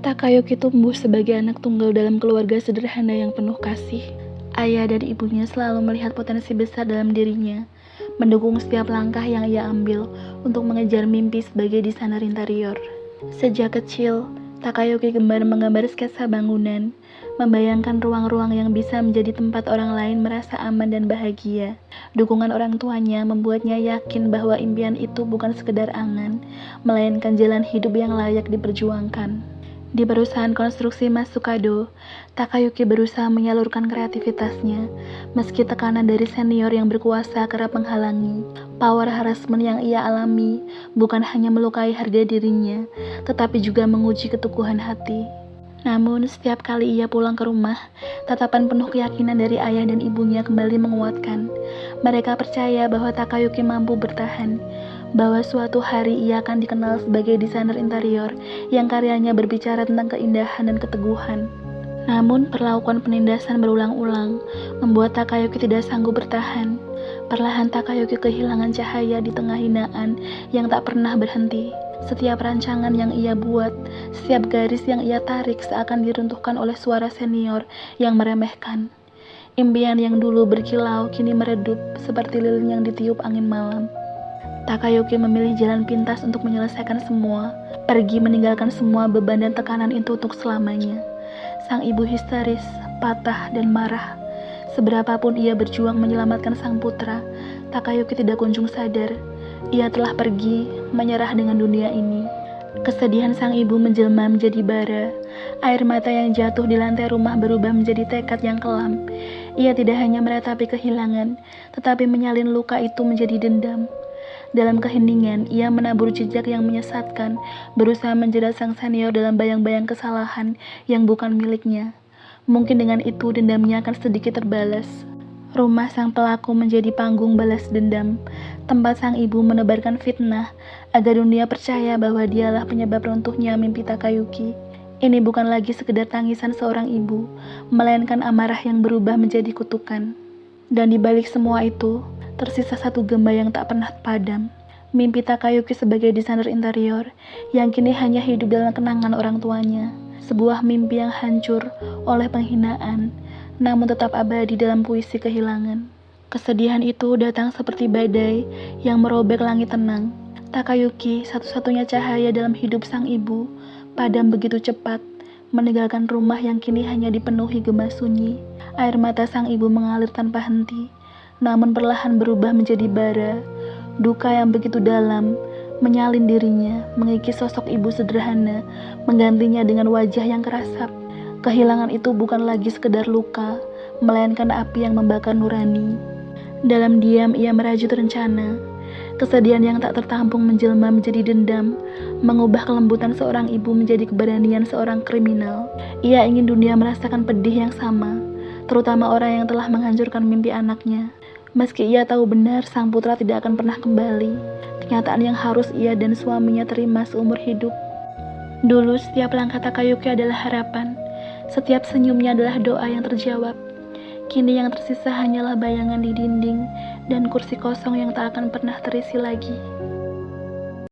Takayuki tumbuh sebagai anak tunggal dalam keluarga sederhana yang penuh kasih. Ayah dan ibunya selalu melihat potensi besar dalam dirinya, mendukung setiap langkah yang ia ambil untuk mengejar mimpi sebagai desainer interior. Sejak kecil, Takayuki gemar menggambar sketsa bangunan, membayangkan ruang-ruang yang bisa menjadi tempat orang lain merasa aman dan bahagia. Dukungan orang tuanya membuatnya yakin bahwa impian itu bukan sekedar angan, melainkan jalan hidup yang layak diperjuangkan. Di perusahaan konstruksi Masukado, Takayuki berusaha menyalurkan kreativitasnya, meski tekanan dari senior yang berkuasa kerap menghalangi. Power harassment yang ia alami bukan hanya melukai harga dirinya, tetapi juga menguji keteguhan hati. Namun, setiap kali ia pulang ke rumah, tatapan penuh keyakinan dari ayah dan ibunya kembali menguatkan. Mereka percaya bahwa Takayuki mampu bertahan, bahwa suatu hari ia akan dikenal sebagai desainer interior yang karyanya berbicara tentang keindahan dan keteguhan. Namun, perlakuan penindasan berulang-ulang membuat Takayuki tidak sanggup bertahan. Perlahan Takayuki kehilangan cahaya di tengah hinaan yang tak pernah berhenti. Setiap rancangan yang ia buat, setiap garis yang ia tarik seakan diruntuhkan oleh suara senior yang meremehkan. Impian yang dulu berkilau kini meredup seperti lilin yang ditiup angin malam. Takayuki memilih jalan pintas untuk menyelesaikan semua, pergi meninggalkan semua beban dan tekanan itu untuk selamanya. Sang ibu histeris, patah dan marah. Seberapapun ia berjuang menyelamatkan sang putra, Takayuki tidak kunjung sadar. Ia telah pergi, menyerah dengan dunia ini. Kesedihan sang ibu menjelma menjadi bara. Air mata yang jatuh di lantai rumah berubah menjadi tekad yang kelam. Ia tidak hanya meratapi kehilangan, tetapi menyalin luka itu menjadi dendam. Dalam keheningan, ia menabur jejak yang menyesatkan, berusaha menjerat sang senior dalam bayang-bayang kesalahan yang bukan miliknya. Mungkin dengan itu dendamnya akan sedikit terbalas. Rumah sang pelaku menjadi panggung balas dendam, tempat sang ibu menebarkan fitnah agar dunia percaya bahwa dialah penyebab runtuhnya mimpi Takayuki. Ini bukan lagi sekedar tangisan seorang ibu, melainkan amarah yang berubah menjadi kutukan. Dan di balik semua itu, tersisa satu gema yang tak pernah padam. Mimpi Takayuki sebagai desainer interior yang kini hanya hidup dalam kenangan orang tuanya. Sebuah mimpi yang hancur oleh penghinaan, namun tetap abadi dalam puisi kehilangan. Kesedihan itu datang seperti badai yang merobek langit tenang. Takayuki, satu-satunya cahaya dalam hidup sang ibu, padam begitu cepat, meninggalkan rumah yang kini hanya dipenuhi gema sunyi. Air mata sang ibu mengalir tanpa henti, namun perlahan berubah menjadi bara. Duka yang begitu dalam menyalin dirinya, mengikis sosok ibu sederhana, menggantinya dengan wajah yang kerasap. Kehilangan itu bukan lagi sekedar luka, melainkan api yang membakar nurani. Dalam diam ia merajut rencana. Kesedihan yang tak tertampung menjelma menjadi dendam, mengubah kelembutan seorang ibu menjadi keberanian seorang kriminal. Ia ingin dunia merasakan pedih yang sama, terutama orang yang telah menghancurkan mimpi anaknya. Meski ia tahu benar sang putra tidak akan pernah kembali, kenyataan yang harus ia dan suaminya terima seumur hidup. Dulu setiap langkah Takayuki adalah harapan, setiap senyumnya adalah doa yang terjawab. Kini yang tersisa hanyalah bayangan di dinding dan kursi kosong yang tak akan pernah terisi lagi.